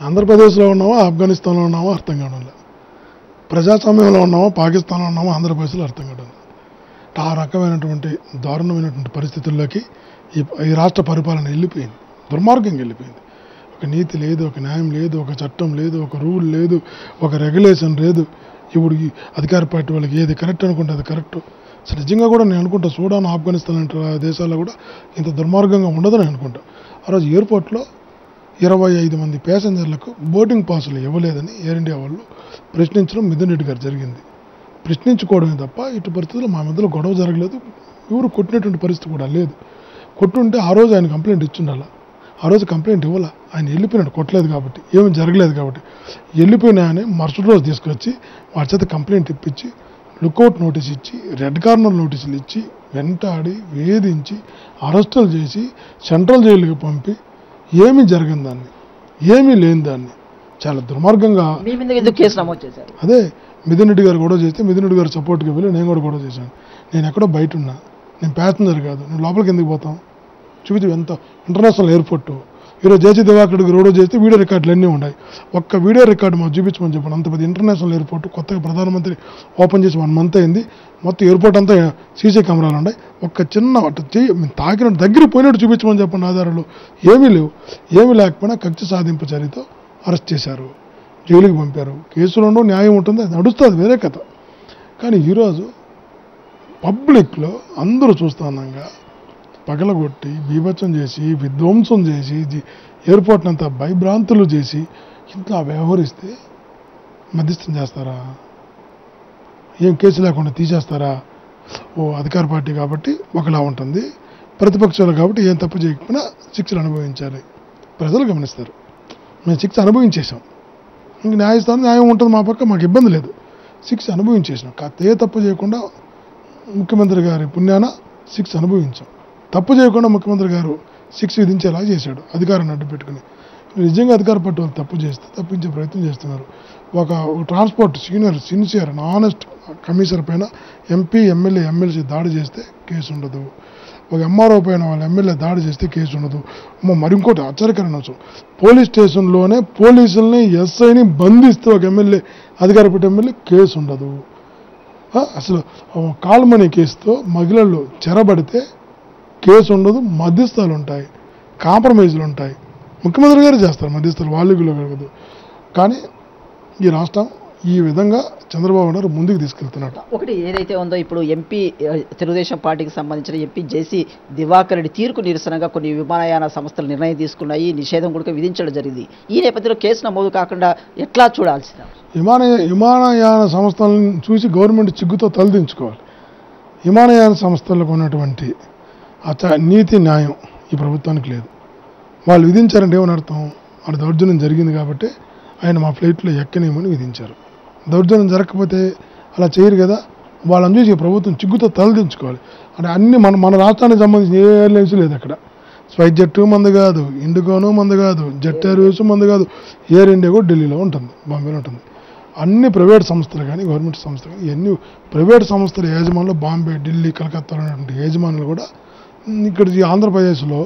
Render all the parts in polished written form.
ఆంధ్రప్రదేశ్లో ఉన్నామో ఆఫ్ఘనిస్తాన్లో ఉన్నామో అర్థం కావడం లేదు, ప్రజాస్వామ్యంలో ఉన్నామో పాకిస్తాన్లో ఉన్నామో ఆంధ్రప్రదేశ్లో అర్థం కావడం లేదు. ఆ రకమైనటువంటి దారుణమైనటువంటి పరిస్థితుల్లోకి ఈ రాష్ట్ర పరిపాలన వెళ్ళిపోయింది, దుర్మార్గంగా వెళ్ళిపోయింది. ఒక నీతి లేదు, ఒక న్యాయం లేదు, ఒక చట్టం లేదు, ఒక రూల్ లేదు, ఒక రెగ్యులేషన్ లేదు. ఇప్పుడు ఈ అధికార పార్టీ వాళ్ళకి ఏది కరెక్ట్ అనుకుంటే అది కరెక్ట్. అసలు నిజంగా కూడా నేను అనుకుంటా సూడాన్, ఆఫ్ఘనిస్తాన్ లాంటి దేశాల్లో కూడా ఇంత దుర్మార్గంగా ఉండదని అనుకుంటా. ఆ రోజు ఎయిర్పోర్ట్లో 25 మంది ప్యాసింజర్లకు బోర్డింగ్ పాసులు ఇవ్వలేదని ఎయిర్ ఇండియా వాళ్ళు ప్రశ్నించడం మిథున్ రెడ్డి గారు జరిగింది. ప్రశ్నించుకోవడమే తప్ప ఇటు పరిస్థితుల్లో మా మధ్యలో గొడవ జరగలేదు, ఎవరు కొట్టినటువంటి పరిస్థితి కూడా లేదు. కొట్టుంటే ఆ రోజు ఆయన కంప్లైంట్ ఇచ్చిండాల, ఆ రోజు కంప్లైంట్ ఇవ్వాల. ఆయన వెళ్ళిపోయినాడు, కొట్టలేదు కాబట్టి, ఏమీ జరగలేదు కాబట్టి. వెళ్ళిపోయినాయని మరుసటి రోజు తీసుకొచ్చి వారి చేత కంప్లైంట్ ఇప్పించి లుకౌట్ నోటీస్ ఇచ్చి రెడ్ కార్నర్ నోటీసులు ఇచ్చి వెంటాడి వేధించి అరెస్టులు చేసి సెంట్రల్ జైలుకి పంపి ఏమీ జరగని దాన్ని, ఏమీ లేని దాన్ని చాలా దుర్మార్గంగా కేసు నమోదు చేశారు. అదే మిథున్ రెడ్డి గారు గొడవ చేస్తే మిథున్ రెడ్డి గారు సపోర్ట్కి వెళ్ళి నేను కూడా గొడవ చేశాను. నేను ఎక్కడో బయట ఉన్నా, నేను ప్యాసింజర్ కాదు, నేను లోపలికి ఎందుకు పోతాం? చూపించి ఎంత ఇంటర్నేషనల్ ఎయిర్పోర్టు. ఈరోజు జేసీ దివాకర్కి రోడ్ చేస్తే వీడియో రికార్డులు అన్నీ ఉన్నాయి. ఒక్క వీడియో రికార్డు మాకు చూపించమని చెప్పండి. అంత పెద్ద ఇంటర్నేషనల్ ఎయిర్పోర్ట్ కొత్తగా ప్రధానమంత్రి ఓపెన్ చేసి 1 month అయింది. మొత్తం ఎయిర్పోర్ట్ అంతా సీసీ కెమెరాలు ఉన్నాయి. ఒక్క చిన్న తాకినట్టు దగ్గర పోయినట్టు చూపించమని చెప్పండి. ఆధారాలు ఏమీ లేవు. ఏమీ లేకపోయినా కక్ష సాధింపు చర్యతో అరెస్ట్ చేశారు, జైలుకి పంపారు. కేసులో న్యాయం ఉంటుంది, అది నడుస్తుంది, వేరే కథ. కానీ ఈరోజు పబ్లిక్లో అందరూ చూస్తున్నాగా పగలగొట్టి బీభత్సం చేసి విధ్వంసం చేసి ఎయిర్పోర్ట్ అంతా భయభ్రాంతులు చేసి ఇంట్లో వ్యవహరిస్తే మధ్యస్థం చేస్తారా? ఏం కేసు లేకుండా తీసేస్తారా? ఓ అధికార పార్టీ కాబట్టి ఒకలా ఉంటుంది, ప్రతిపక్షాలు కాబట్టి ఏం తప్పు చేయకపోయినా శిక్షలు అనుభవించాలి. ప్రజలు గమనిస్తారు. మేము శిక్ష అనుభవించేసాం, ఇంక న్యాయస్థానం న్యాయం ఉంటుంది మా పక్క, మాకు ఇబ్బంది లేదు. శిక్ష అనుభవించేసినాం. ఏ తప్పు చేయకుండా ముఖ్యమంత్రి గారి పుణ్యాన శిక్ష అనుభవించాం. తప్పు చేయకుండా ముఖ్యమంత్రి గారు శిక్ష విధించేలా చేశాడు అధికారాన్ని అడ్డు పెట్టుకుని. నిజంగా అధికార పార్టీ వాళ్ళు తప్పు చేస్తే తప్పించే ప్రయత్నం చేస్తున్నారు. ఒక ట్రాన్స్పోర్ట్ సిన్సియర్ ఆనెస్ట్ కమిషనర్ పైన ఎంపీ ఎమ్మెల్యే ఎమ్మెల్సీ దాడి చేస్తే కేసు ఉండదు. ఒక ఎంఆర్ఓ పైన వాళ్ళ ఎమ్మెల్యే దాడి చేస్తే కేసు ఉండదు. మరింకోటి ఆశ్చర్యకరమైన అంశం, పోలీస్ స్టేషన్లోనే పోలీసుల్ని ఎస్ఐని బంధిస్తే ఒక ఎమ్మెల్యే అధికార పార్టీ ఎమ్మెల్యే కేసు ఉండదు. అసలు కాల్మనీ కేసుతో మహిళలు చెరబడితే కేసు ఉండదు, మధ్యస్థాలు ఉంటాయి, కాంప్రమైజులు ఉంటాయి. ముఖ్యమంత్రి గారు చేస్తారు మధ్యస్థాలు, వాళ్ళు కలగదు. కానీ ఈ రాష్ట్రం ఈ విధంగా చంద్రబాబు నాయుడు ముందుకు తీసుకెళ్తున్నాడు. ఒకటి ఏదైతే ఉందో ఇప్పుడు ఎంపీ తెలుగుదేశం పార్టీకి సంబంధించిన ఎంపీ జేసీ దివాకర్ రెడ్డి తీరుకు నిరసనగా కొన్ని విమానయాన సంస్థలు నిర్ణయం తీసుకున్నాయి, నిషేధం కూడా విధించడం జరిగింది. ఈ నేపథ్యంలో కేసు నమోదు కాకుండా ఎట్లా చూడాల్సిన? విమానయాన సంస్థలను చూసి గవర్నమెంట్ చిగ్గుతో తలదించుకోవాలి. విమానయాన సంస్థలకు ఉన్నటువంటి నీతి న్యాయం ఈ ప్రభుత్వానికి లేదు. వాళ్ళు విధించారంటే ఏమని అర్థం? వాళ్ళ దౌర్జన్యం జరిగింది కాబట్టి ఆయన మా ఫ్లైట్లో ఎక్కనేమని విధించారు. దౌర్జన్యం జరగకపోతే అలా చేయరు కదా. వాళ్ళని చూసి ప్రభుత్వం చిగ్గుతో తలదించుకోవాలి. అంటే అన్ని మన రాష్ట్రానికి సంబంధించిన ఏ ఎయిర్లైన్స్ లేదు అక్కడ. స్పైస్ జెట్ మంది కాదు, ఇండిగోనో మంది కాదు, జెట్ ఎయిర్వేస్ మంది కాదు, ఎయిర్ ఇండియా కూడా ఢిల్లీలో ఉంటుంది, బాంబేలో ఉంటుంది. అన్ని ప్రైవేట్ సంస్థలు కానీ గవర్నమెంట్ సంస్థలు కానీ ఇవన్నీ ప్రైవేట్ సంస్థల యాజమాన్యంలో బాంబే, ఢిల్లీ, కలకత్తాలో ఉన్నటువంటి యాజమానులు కూడా ఇక్కడ ఆంధ్రప్రదేశ్లో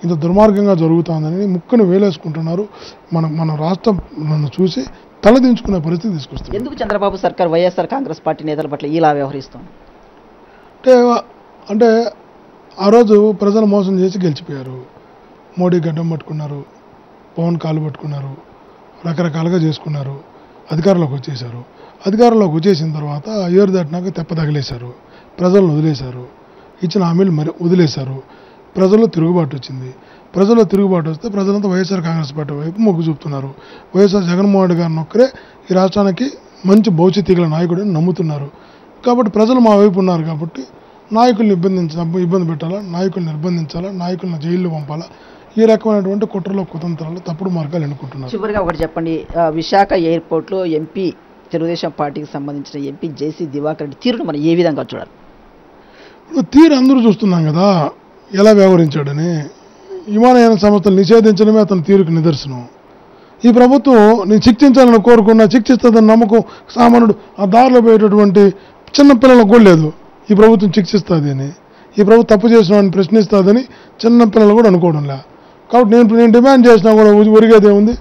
ఇంత దుర్మార్గంగా జరుగుతుందని ముక్కును వేలేసుకుంటున్నారు. మన రాష్ట్రం నన్ను చూసి తలదించుకునే పరిస్థితి తీసుకొస్తుంది. ఎందుకు చంద్రబాబు సర్కార్ వైఎస్ఆర్ కాంగ్రెస్ పార్టీ నేతల పట్ల ఇలా వ్యవహరిస్తుంది అంటే ఆ రోజు ప్రజలు మోసం చేసి గెలిచిపోయారు. మోడీ గడ్డం పట్టుకున్నారు, పవన్ కాలు పట్టుకున్నారు, రకరకాలుగా చేసుకున్నారు, అధికారంలోకి వచ్చేశారు. అధికారంలోకి వచ్చేసిన తర్వాత ఏరు దాటినాక తెప్ప తగిలేశారు, ప్రజలను వదిలేశారు, ఇచ్చిన హామీలు మరి వదిలేశారు. ప్రజల్లో తిరుగుబాటు వచ్చింది. ప్రజల్లో తిరుగుబాటు వస్తే ప్రజలంతా వైఎస్ఆర్ కాంగ్రెస్ పార్టీ వైపు మొగ్గు చూపుతున్నారు. వైఎస్ఆర్ జగన్మోహన్ రెడ్డి గారిని ఒక్కరే ఈ రాష్ట్రానికి మంచి భవిష్యత్తు గల నాయకుడిని నమ్ముతున్నారు. కాబట్టి ప్రజలు మా వైపు ఉన్నారు కాబట్టి నాయకుల్ని ఇబ్బంది పెట్టాలా, నాయకుల్ని నిర్బంధించాలా, నాయకులను జైల్లో పంపాలా, ఈ రకమైనటువంటి కుట్రలో కుతంత్రాలు తప్పుడు మార్గాలు ఎన్నుకుంటున్నారు. చివరిగా ఒకటి చెప్పండి, విశాఖ ఎయిర్పోర్ట్లో ఎంపీ తెలుగుదేశం పార్టీకి సంబంధించిన ఎంపీ జేసీ దివాకర్ రెడ్డి తీరును మనం ఏ విధంగా చూడాలి? ఇప్పుడు తీరు అందరూ చూస్తున్నాం కదా ఎలా వ్యవహరించాడని. విమానయాన సంస్థలు నిషేధించడమే అతని తీరుకు నిదర్శనం. ఈ ప్రభుత్వం నేను శిక్షించాలని కోరుకున్నా శిక్షిస్తుందని నమ్మకం సామాన్యుడు ఆ దారిలో పోయేటటువంటి చిన్నపిల్లలకు కూడా లేదు. ఈ ప్రభుత్వం శిక్షిస్తుంది అని, ఈ ప్రభుత్వం తప్పు చేసిన వాడిని ప్రశ్నిస్తుందని చిన్నపిల్లలు కూడా అనుకోవడంలే. కాబట్టి నేను డిమాండ్ చేసినా కూడా ఒరిగేది ఏముంది,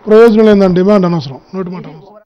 ప్రయోజనం లేదని డిమాండ్ అనవసరం, నోటి మాట అనవసరం.